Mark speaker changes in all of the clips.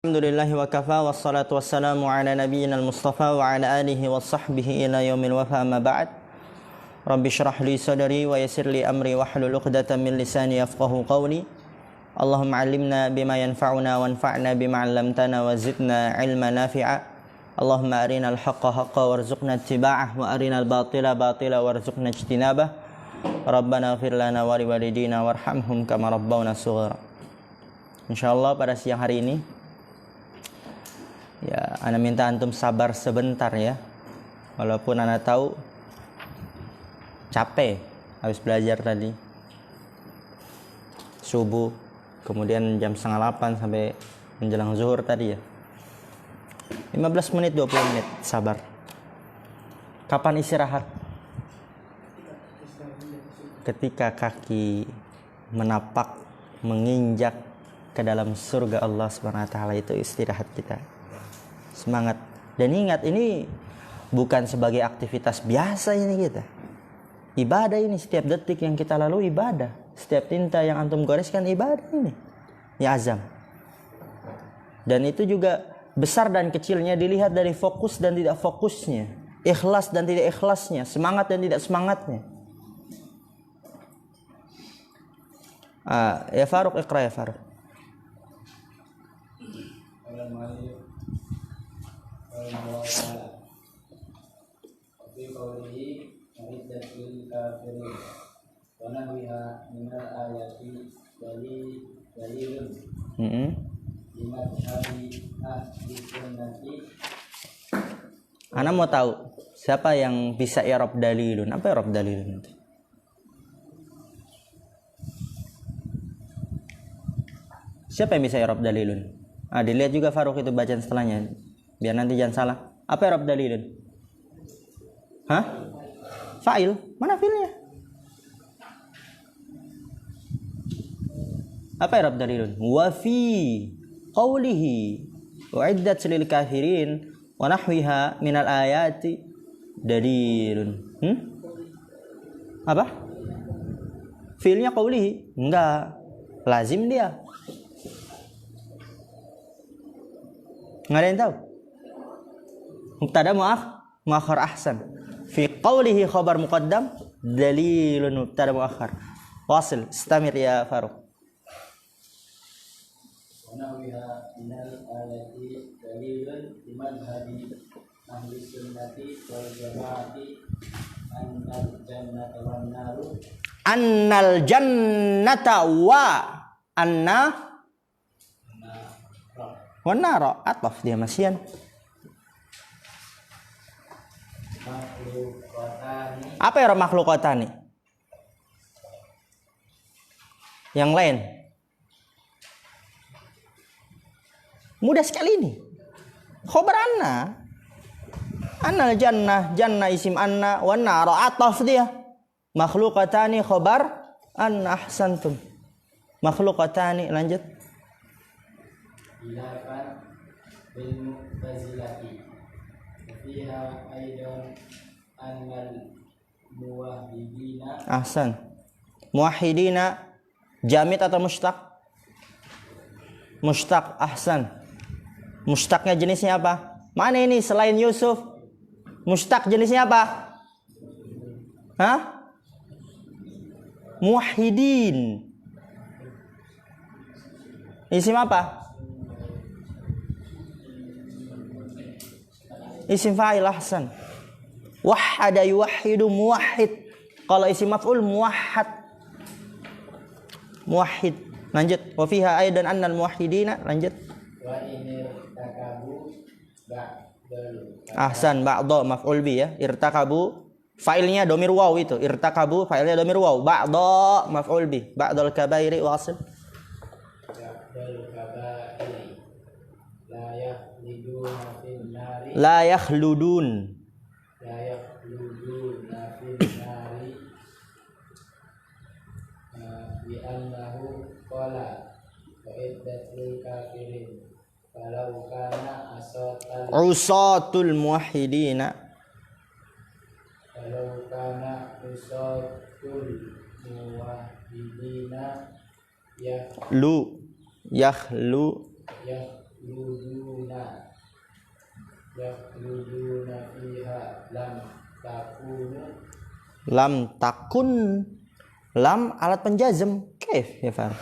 Speaker 1: Alhamdulillahi wa kafa wassalatu wassalamu ala nabiyyina al-mustafa wa ala alihi wa sahbihi ila yaumil wafa amma ba'd. Rabbi shrah li sadri wa yassir li amri wahlul 'uqdatam min lisani yafqahu qawli. Allahumma 'allimna bima yanfa'una wanfa'na bima 'allamtana wa zidna 'ilman nafi'a. Allahumma arinal haqqa haqqan warzuqna ittiba'ah wa arinal batila batila warzuqna ijtinabah. Rabbana ighfir lana wa liwalidina warhamhum kama rabbawna shighara. Insyaallah pada siang hari ini ya, ana minta antum sabar sebentar ya. Walaupun ana tahu capek habis belajar tadi. Subuh, kemudian jam 7:30 sampai menjelang zuhur tadi ya. 15 menit, 20 menit, sabar. Kapan istirahat? Ketika kaki menapak, menginjak ke dalam surga Allah Subhanahu wa taala, itu istirahat kita. Semangat. Dan ingat, ini bukan sebagai aktivitas biasa ini kita. Ibadah ini, setiap detik yang kita lalui ibadah. Setiap tinta yang antum goreskan ibadah ini. Ya azam. Dan itu juga besar dan kecilnya dilihat dari fokus dan tidak fokusnya. Ikhlas dan tidak ikhlasnya. Semangat dan tidak semangatnya. Ya Faruq, iqra ya Faruq.
Speaker 2: Fi qawlihi mu'iddatil kafirin wa nahwiha minal ayati dalilun lima hadhi ahli sunnati.
Speaker 1: Ana mau tahu siapa yang bisa i'rab dalilun. Apa i'rab dalilun itu? Siapa yang bisa i'rab dalilun? Dilihat juga Faruq itu bacaan setelahnya biar nanti jangan salah. Apa i'rab dalilun? Hah? Fa'il. Mana fi'ilnya? Apa i'rab dalilun? Wa fi qawlihi u'iddat lil kafirin wa nahwiha minal ayati dalilun. Apa? Fi'ilnya qawlihi? Enggak. Lazim dia. Enggak ada yang tahu? Mubtada muakhar ahsan. Fi qawlihi khabar muqaddam dalilun mubtada muakhar. Wasil, istamir ya Faruq.
Speaker 2: Wa nahwiha minal ayati dalilun liman hadhi ahli sunnati wal jamaati annal jannata wan naru.
Speaker 1: Annal jannata wa anna wa nara. Ataf dia masian. Apa ya makhlukatani? Yang lain? Mudah sekali ini. Khobar anna. Annal jannah, jannah isim anna, wan nara ataf dia. Makhlukatani khobar anna, ahsantum. Makhlukatani, lanjut.
Speaker 2: Ilafan bil mu'tazilati fiha aidan annal muwahhidina.
Speaker 1: Ahsan. Muwahhidina jamid atau mushtaq? Mushtaq, ahsan. Mushtaqnya jenisnya apa? Mana ini selain Yusuf? Mushtaq jenisnya apa? Hah? Muwahhidin. Isim apa? Isim fa'il, ahsan. Wahhada yuwahhidu muwahhid. Kalau isim maf'ul muwahhad. Muwahhid. Lanjut. Wa fiha aidan annal muwahhidina. Lanjut.
Speaker 2: Wa inir takabu ba'dalu.
Speaker 1: Ahsan, ba'da maf'ul bi ya. Irtakabu fa'ilnya domir waw itu. Irtakabu fa'ilnya domir waw. Ba'da maf'ul bi. Ba'dal kabairi wasil.
Speaker 2: Ba'dal kabairi la yakhluduna fil nari.
Speaker 1: La yakhludun.
Speaker 2: La yakhluduna fil nari bi annahu qala wa'iddatul kafirin walau kana
Speaker 1: Usatul muwahhidina.
Speaker 2: walau kana usatul muwahhidina
Speaker 1: Yakhlu
Speaker 2: yakhluduna fiha
Speaker 1: lam takun, lam alat penjazm. Kaif ya Far?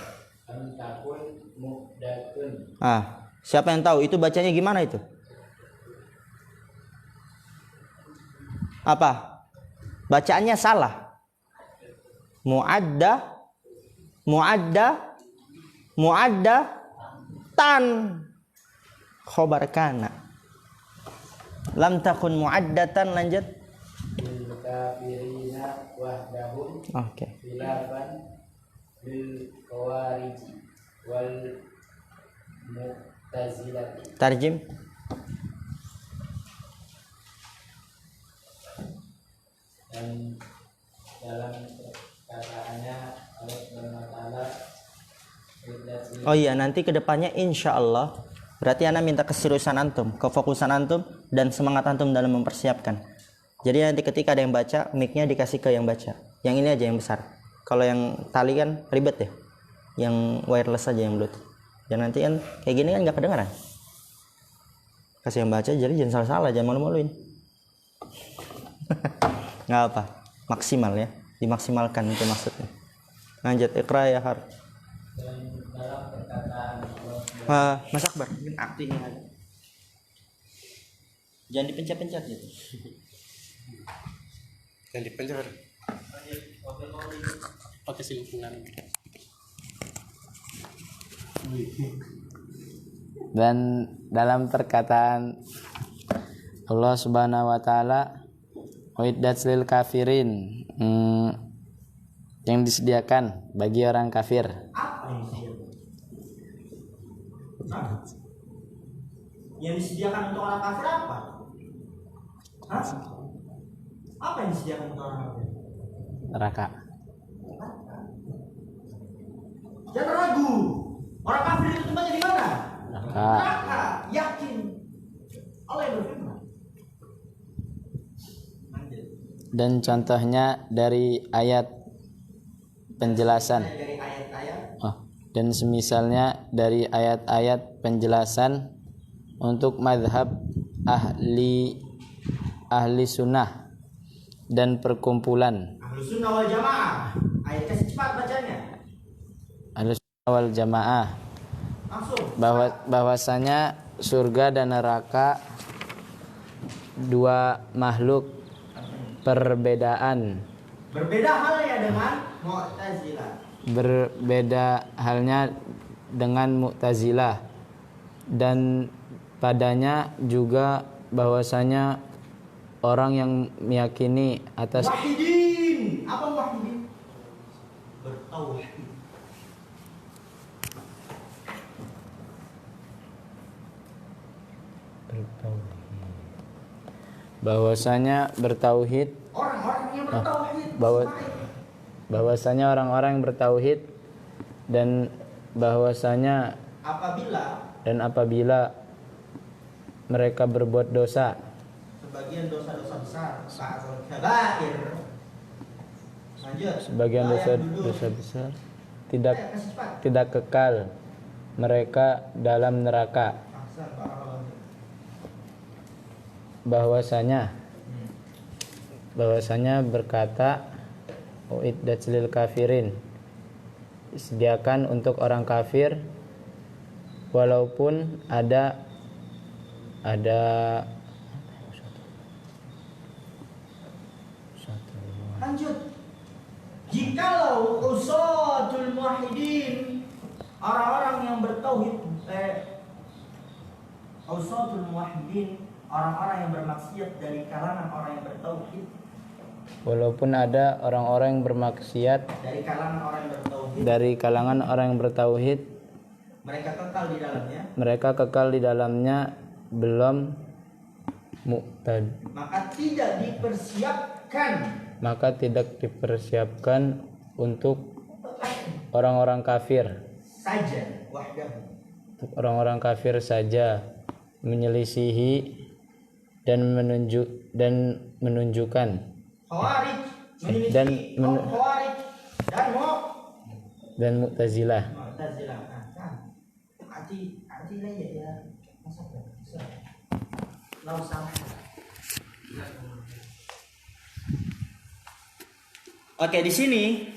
Speaker 2: lam takun muhdatun.
Speaker 1: Siapa yang tahu itu bacanya gimana itu? Apa? Bacaannya salah. Muadda tan khobar kana. Lam takun muaddatan, lanjut.
Speaker 2: Bil kafirina wahdahum.
Speaker 1: Oke.
Speaker 2: Khilafan bil khawarij wal mu'tazilah.
Speaker 1: Tarjim.
Speaker 2: Dan dalam perkataannya Allah Subhanahu wa taala,
Speaker 1: oh iya, nanti kedepannya insya Allah berarti Ana minta keseriusan antum, kefokusan antum, dan semangat antum dalam mempersiapkan. Jadi nanti ketika ada yang baca, mic-nya dikasih ke yang baca. Yang ini aja yang besar. Kalau yang tali kan ribet ya. Yang wireless aja, yang bluetooth. Dan nanti kan kayak gini kan nggak kedengaran. Kasih yang baca, jadi jangan salah-salah, jangan malu-maluin. Nggak apa, maksimal ya, dimaksimalkan itu maksudnya. Lanjut, Iqra ya Har.
Speaker 2: dan dalam perkataan
Speaker 1: Mas Akbar, ini artinya ada. Jangan dipencet-pencet gitu.
Speaker 3: Yang dipencet pakai silipunan.
Speaker 2: Dan dalam perkataan Allah Subhanahu wa taala, uiddat lil kafirin, yang disediakan bagi orang kafir.
Speaker 1: Apa yang disediakan? Yang disediakan untuk orang kafir apa? Apa yang disediakan untuk orang kafir?
Speaker 2: Neraka.
Speaker 1: Jangan ragu. Orang kafir itu tempatnya di mana?
Speaker 2: Neraka.
Speaker 1: Neraka. Yakin. Allah yang berfirman.
Speaker 2: Dan contohnya dari ayat penjelasan.
Speaker 1: Dari ayat-ayat.
Speaker 2: Dan semisalnya dari ayat-ayat penjelasan untuk madhab ahli sunnah dan perkumpulan
Speaker 1: Ahlu sunnah wal jamaah. Ayat kasih cepat bacanya.
Speaker 2: ahli sunnah wal jamaah,
Speaker 1: Langsung.
Speaker 2: bahwasanya surga dan neraka dua makhluk perbedaan.
Speaker 1: Berbeda halnya dengan Mu'tazilah.
Speaker 2: Berbeda halnya dengan Mu'tazilah, dan padanya juga bahwasanya orang yang meyakini atas
Speaker 1: Wahidin. Apa wahidin? Bertauhid.
Speaker 2: bahwasanya bertauhid,
Speaker 1: Orang-orang yang bertauhid.
Speaker 2: bahwasanya orang-orang yang bertauhid, dan bahwasanya apabila mereka berbuat dosa,
Speaker 1: sebagian dosa-dosa besar, kabair. Lanjut.
Speaker 2: sebagian dosa besar tidak kekal mereka dalam neraka, bahwasanya berkata uiddat lil kafirin, disediakan untuk orang kafir, walaupun ada
Speaker 1: Lanjut. Jikalau usatul muwahhidin, orang-orang yang bertauhid, usatul muwahhidin, orang-orang yang bermaksiat dari kalangan orang yang bertauhid,
Speaker 2: walaupun ada orang-orang yang bermaksiat
Speaker 1: dari kalangan orang yang bertauhid,
Speaker 2: mereka kekal di dalamnya belum mu'tad, maka tidak dipersiapkan untuk orang-orang kafir
Speaker 1: saja wahdahu,
Speaker 2: orang-orang kafir saja menyelisihi dan menunjukkan
Speaker 1: Khawarij
Speaker 2: Khawarij dan Mu'tazilah.
Speaker 1: Mu'tazilah. Artinya ya Oke, di sini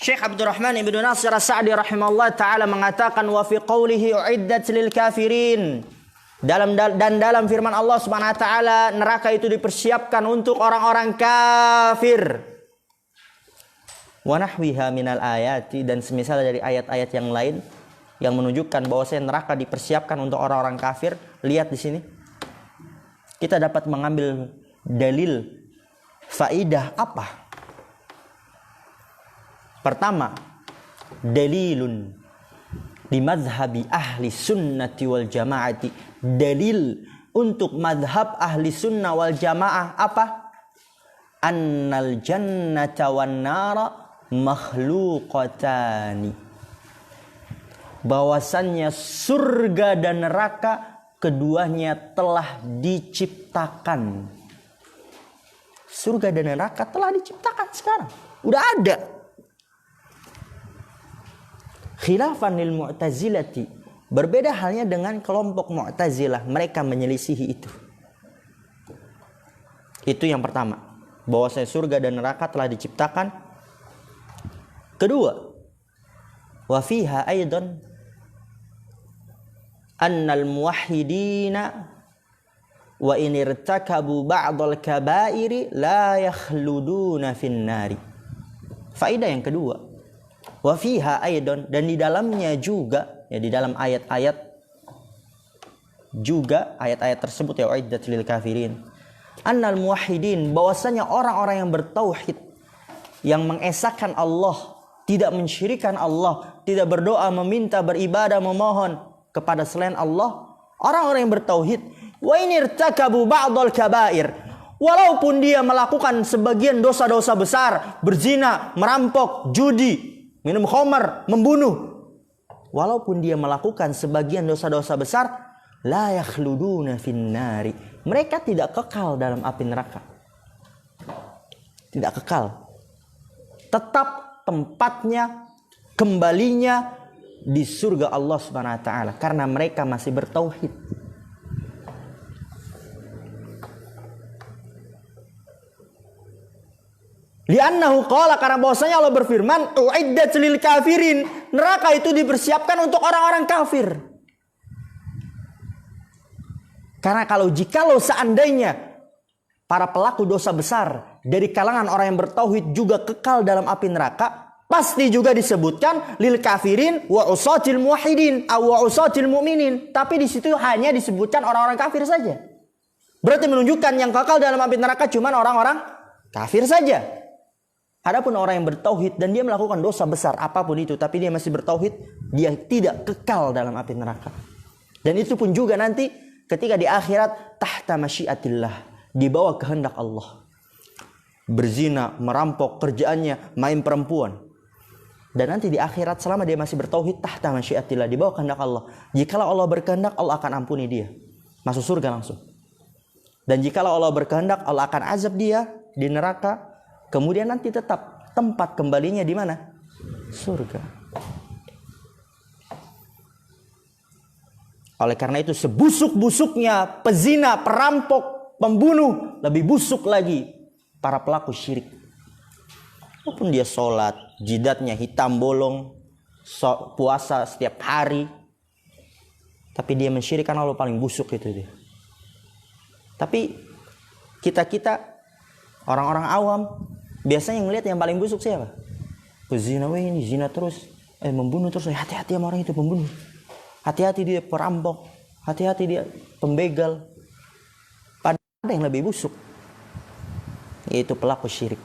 Speaker 1: Syekh Abdurrahman Ibnu Nasir As-Sa'di rahimahullah taala mengatakan wa fi qoulihi uiddat lil kafirin. Dalam firman Allah Subhanahu wa taala, neraka itu dipersiapkan untuk orang-orang kafir. Wa nahwiha minal ayati, dan semisal dari ayat-ayat yang lain yang menunjukkan bahwasanya neraka dipersiapkan untuk orang-orang kafir. Lihat di sini. Kita dapat mengambil dalil faidah apa? Pertama, dalilun di madhabi ahli sunnati wal jamaati. Dalil untuk madhab ahli sunnah wal jamaah apa? Annal jannata wan nara makhluqatani. Bahwasannya surga dan neraka keduanya telah diciptakan. Surga dan neraka telah diciptakan sekarang. Udah ada. Khilafan lil mu'tazilati, berbeda halnya dengan kelompok Mu'tazilah, mereka menyelisihi itu. Itu yang pertama, bahwasanya surga dan neraka telah diciptakan. Kedua, wa fiha aidan annal muwahhidina wa in irtakabu ba'dal kaba'iri la yakhluduna fin nari. Faedah yang kedua, wa fiha aidan, dan di dalamnya juga, ya di dalam ayat-ayat juga, ayat-ayat tersebut ya uiddat lil kafirin, annal muwahhidin, bahwasanya orang-orang yang bertauhid, yang mengesahkan Allah, tidak mensyirikan Allah, tidak berdoa, meminta, beribadah, memohon kepada selain Allah, orang-orang yang bertauhid, wa in irtakabu ba'dal kaba'ir, walaupun dia melakukan sebagian dosa-dosa besar, berzina, merampok, judi, minum khamar, membunuh, walaupun dia melakukan sebagian dosa-dosa besar, la yakhluduna finnari, mereka tidak kekal dalam api neraka. Tidak kekal. Tetap tempatnya, kembalinya di surga Allah Subhanahu wa taala, karena mereka masih bertauhid. Li'annahu qala, karena bahwasanya Allah berfirman, uiddat lil kafirin, neraka itu dipersiapkan untuk orang-orang kafir. Karena jikalau seandainya para pelaku dosa besar dari kalangan orang yang bertauhid juga kekal dalam api neraka, pasti juga disebutkan lil kafirin wa usatil muwahhidin wa usatil mu'minin, tapi di situ hanya disebutkan orang-orang kafir saja. Berarti menunjukkan yang kekal dalam api neraka cuma orang-orang kafir saja. Adapun orang yang bertauhid dan dia melakukan dosa besar apapun itu, tapi dia masih bertauhid, dia tidak kekal dalam api neraka. Dan itu pun juga nanti ketika di akhirat tahta masyiatillah, di bawah kehendak Allah. Berzina, merampok, kerjaannya main perempuan. Dan nanti di akhirat selama dia masih bertauhid tahta masyiatillah, di bawah kehendak Allah. Jikalau Allah berkehendak, Allah akan ampuni dia, masuk surga langsung. Dan jikalau Allah berkehendak, Allah akan azab dia di neraka. Kemudian nanti tetap tempat kembalinya di mana? Surga. Oleh karena itu sebusuk-busuknya pezina, perampok, pembunuh, lebih busuk lagi para pelaku syirik. Walaupun dia sholat, jidatnya hitam bolong, puasa setiap hari, tapi dia mensyirikkan Allah, paling busuk itu dia. Tapi kita orang-orang awam biasanya yang melihat yang paling busuk siapa? Pezina, ini zina terus, membunuh terus. Hati-hati sama orang itu pembunuh. Hati-hati dia perampok. Hati-hati dia pembegal. Padahal ada yang lebih busuk, yaitu pelaku syirik.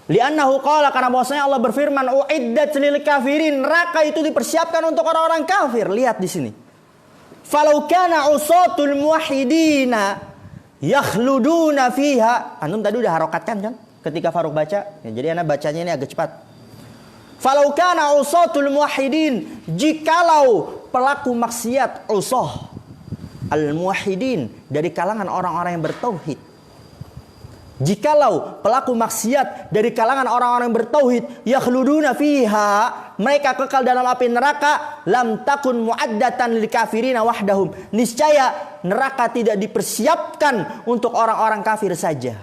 Speaker 1: Li'annahu qala, karena bahwasanya Allah berfirman, uiddat lil kafirin, neraka itu dipersiapkan untuk orang-orang kafir. Lihat di sini. Falau kana usatul muwahhidina yakhluduna fiha. Antum tadi udah harokatkan kan ketika Faruk baca ya, jadi ana bacanya ini agak cepat. Falau kana usatul muwahhidin, jikalau pelaku maksiat usah al muwahhidin dari kalangan orang-orang yang bertauhid, Jikalau pelaku maksiat dari kalangan orang-orang bertauhid yakhluduna fiha, mereka kekal dalam api neraka, lam takun muaddatan lil kafirina wahdahum, niscaya neraka tidak dipersiapkan untuk orang-orang kafir saja.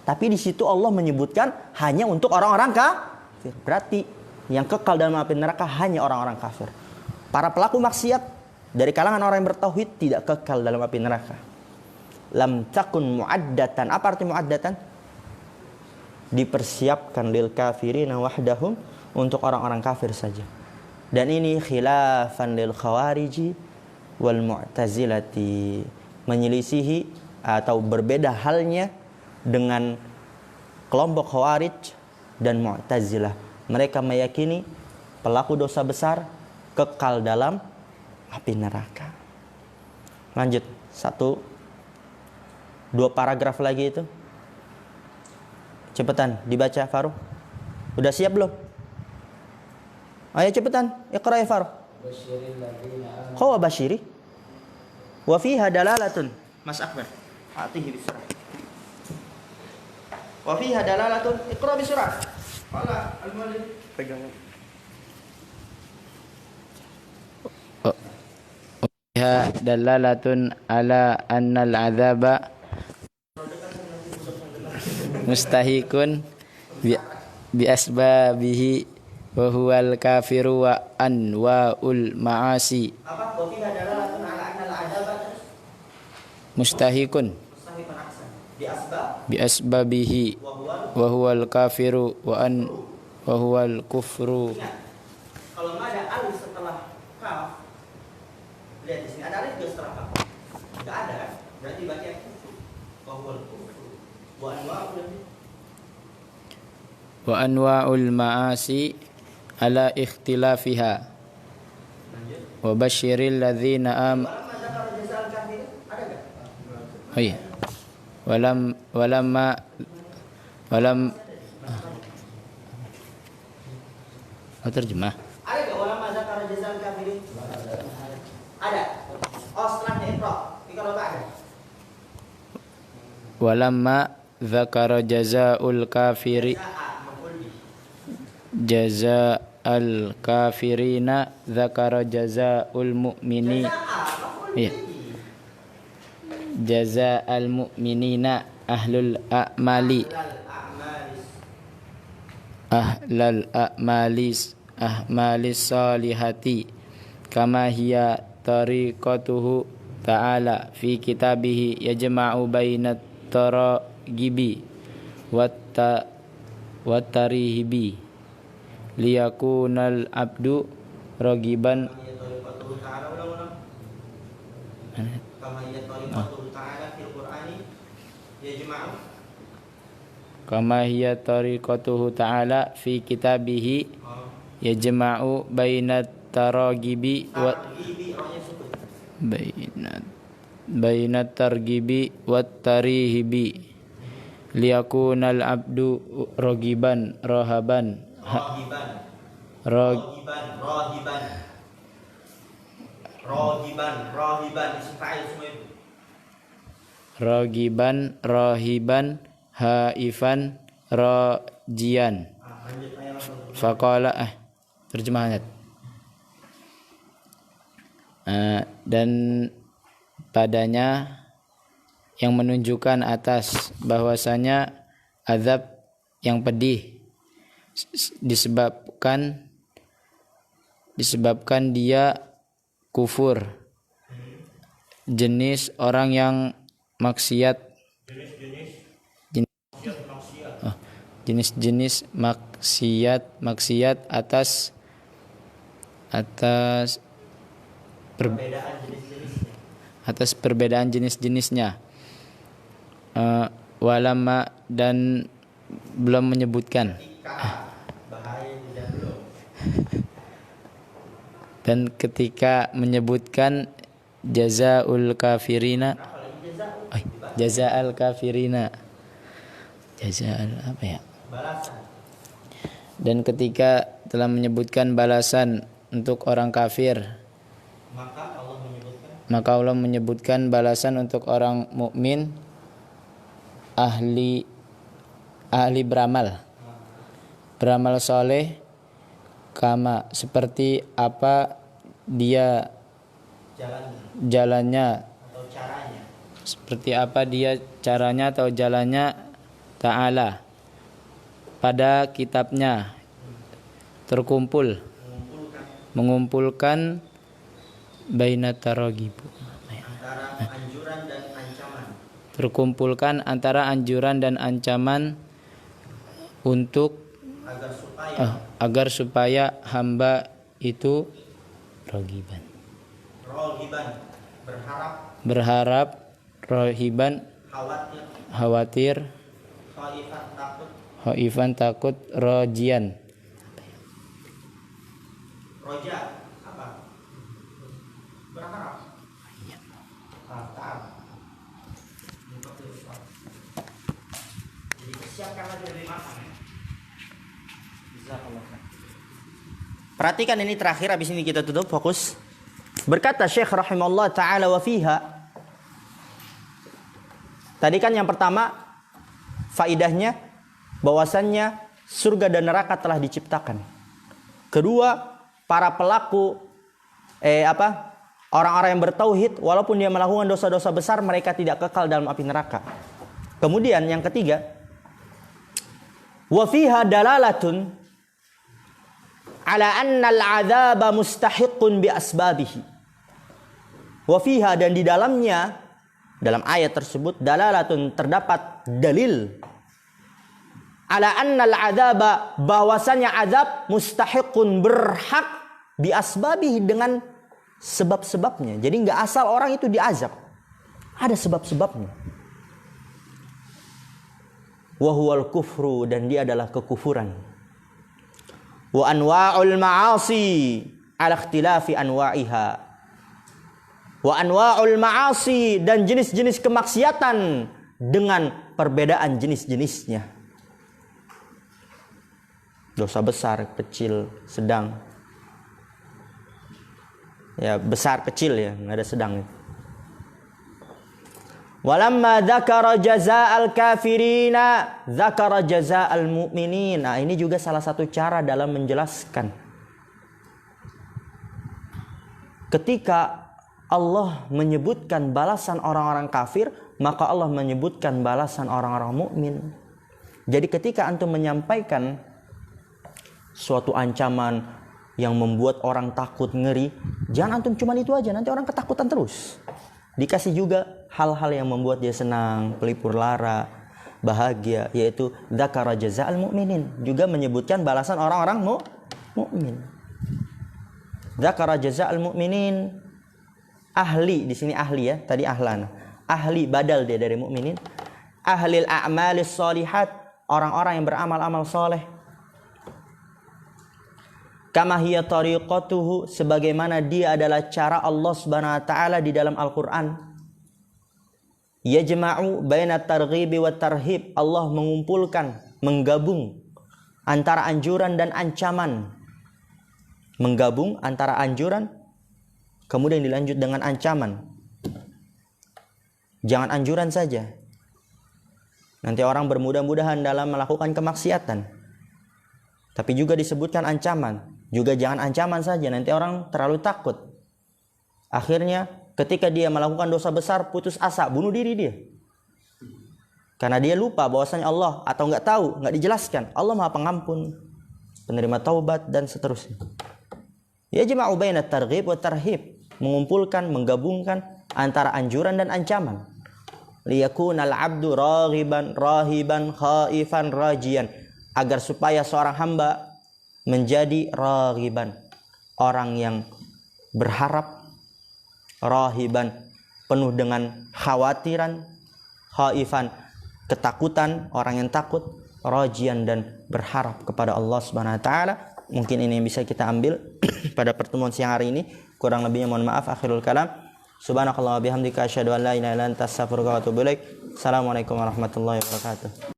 Speaker 1: Tapi di situ Allah menyebutkan hanya untuk orang-orang kafir. Berarti yang kekal dalam api neraka hanya orang-orang kafir. Para pelaku maksiat dari kalangan orang yang bertauhid tidak kekal dalam api neraka. Lam takun muaddatan. Apa arti muaddatan? Dipersiapkan lil kafirina wahdahum, untuk orang-orang kafir saja. Dan ini khilafan lil khawariji wal mu'tazilati, menyelisihi atau berbeda halnya dengan kelompok khawarij dan mu'tazilah. Mereka meyakini pelaku dosa besar kekal dalam api neraka. Lanjut, 2 paragraf lagi itu. Cepetan dibaca Faruq. Udah siap belum? Ayo cepetan, iqra ya Faruq. Kau basyiri. Wa fiha dalalatun. Mas Akbar, atihi bisurah. Wa fiha dalalatun, iqra bisurah. Qala al-muallif, pegang.
Speaker 2: Fiha dalalatun ala annal adzaba mustahikun bi asbabihi wa huwal kafiru wa anwaul ma'asi.
Speaker 1: Apa? Wa fiha dalalatun ala annal adzaba
Speaker 2: Mustahikun bi asbabihi wa huwal kafiru wa huwal kufru.
Speaker 1: Kalau nggak ada alif setelah kaf, lihat di sini ada alif juga setelah kaf. Nggak ada kan? Berarti baca wahwal kufru
Speaker 2: wa anwa'ul ma'asi ala ikhtilafiha wa basyiril ladzina oh iya. Walam terjemah.
Speaker 1: Ada nggak ulama zakar jazal kafirin? Ada. Oh, setelahnya Iqra ada.
Speaker 2: Walamma dzakara jazaa'ul kafiri jazaa'al kafirina dzakara jazaa'ul mu'mini. Iya. Jazaa'al mu'minina ahlul a'mali ahmalis salihati kama hiya tariqatuhu ta'ala fi kitabihi yajma'u bainat taragibi wat tarihibi liyakunal abdu ragiban kama hiya tariqatuhu ta'ala fi kitabihi yajma'u bainat taragibi wa bainat targibi wat tarihibi liyakunal abdu ragiban rahaban ragiban rahiban haifan rajian. Faqala terjemahannya. Dan padanya yang menunjukkan atas bahwasanya azab yang pedih disebabkan dia kufur, jenis orang yang maksiat, jenis-jenis maksiat atas perbedaan jenis-jenisnya. Walama dan belum menyebutkan. Dan ketika menyebutkan jazaa'ul kafirina, jazaa'al kafirina, jazaa'al apa ya? Dan ketika telah menyebutkan balasan untuk orang kafir, maka Allah menyebutkan balasan untuk orang mukmin ahli ahli beramal. Beramal soleh kama seperti apa dia jalannya
Speaker 1: atau caranya.
Speaker 2: Seperti apa dia caranya atau jalannya Ta'ala pada kitabnya mengumpulkan baina taragib
Speaker 1: Antara anjuran dan ancaman.
Speaker 2: terkumpulkan antara anjuran dan ancaman untuk agar supaya hamba itu rogiban berharap rohiban khawatir khaifan takut rojian
Speaker 1: Roja apa? Berharap.
Speaker 2: Iya.
Speaker 1: Jadi persiapkan lagi lebih matang. Perhatikan ini terakhir, habis ini kita tutup, fokus. Berkata Syekh rahimahullah ta'ala wa fiha. Tadi kan yang pertama faidahnya bahwasannya surga dan neraka telah diciptakan. Kedua, para pelaku orang-orang yang bertauhid walaupun dia melakukan dosa-dosa besar mereka tidak kekal dalam api neraka. Kemudian yang ketiga, wa fiha dalalatun ala anna al-'adzaba mustahiqqun bi asbabihi. Wa fiha, dan di dalamnya, dalam ayat tersebut, dalalatun, terdapat dalil ala anna al-'adzaba, bahwasanya azab mustahiqqun, berhak bi asbabihi, dengan sebab-sebabnya. Jadi enggak asal orang itu diazab, ada sebab-sebabnya. Wa huwal kufru, dan dia adalah kekufuran. Wa anwa'ul ma'asi ala ikhtilafi anwa'iha. Wa anwa'ul ma'asi, dan jenis-jenis kemaksiatan dengan perbedaan jenis-jenisnya. Dosa besar, kecil, sedang. Ya, besar, kecil ya, enggak ada sedang. Walamma dzakara jazaa'al kafirina dzakara jazaa'al mu'minin. Nah, ini juga salah satu cara dalam menjelaskan. Ketika Allah menyebutkan balasan orang-orang kafir, maka Allah menyebutkan balasan orang-orang mukmin. Jadi ketika antum menyampaikan suatu ancaman yang membuat orang takut, ngeri, jangan antum cuma itu aja, nanti orang ketakutan terus. Dikasih juga hal-hal yang membuat dia senang, pelipur lara, bahagia, yaitu dzakara jazaa'al mu'minin, juga menyebutkan balasan orang-orang mukmin. Dzakara jazaa'al mu'minin, ahli, di sini ahli ya, tadi ahlan. Ahli badal dia dari mukminin. Ahlil a'malis shalihat, orang-orang yang beramal-amal soleh. Kama hiya tariqatuhu, sebagaimana dia adalah cara Allah Subhanahu wa taala di dalam Al-Qur'an. Yajma'u baina targhibi wa tarhib, Allah mengumpulkan, menggabung antara anjuran dan ancaman. Menggabung antara anjuran kemudian dilanjut dengan ancaman. Jangan anjuran saja. Nanti orang bermudah-mudahan dalam melakukan kemaksiatan. Tapi juga disebutkan ancaman. Juga jangan ancaman saja, nanti orang terlalu takut. Akhirnya ketika dia melakukan dosa besar, putus asa, bunuh diri dia. Karena dia lupa bahwasanya Allah, atau nggak tahu, nggak dijelaskan, Allah Maha Pengampun, penerima taubat, dan seterusnya. Yajma'u baina targhib wa tarhib, mengumpulkan, menggabungkan antara anjuran dan ancaman. Liyakunal 'abdu rahiban khaifan rajian, agar supaya seorang hamba menjadi rahiban, orang yang berharap, rahiban, penuh dengan khawatiran, khaifan, ketakutan, orang yang takut, rajian, dan berharap kepada Allah Subhanahu wa taala. Mungkin ini yang bisa kita ambil pada pertemuan siang hari ini. Kurang lebihnya mohon maaf. Akhirul kalam. Subhanakallah wa bihamdika asyhadu an la ilaha illa anta astaghfiruka wa atubu ilaik. Assalamualaikum warahmatullahi wabarakatuh.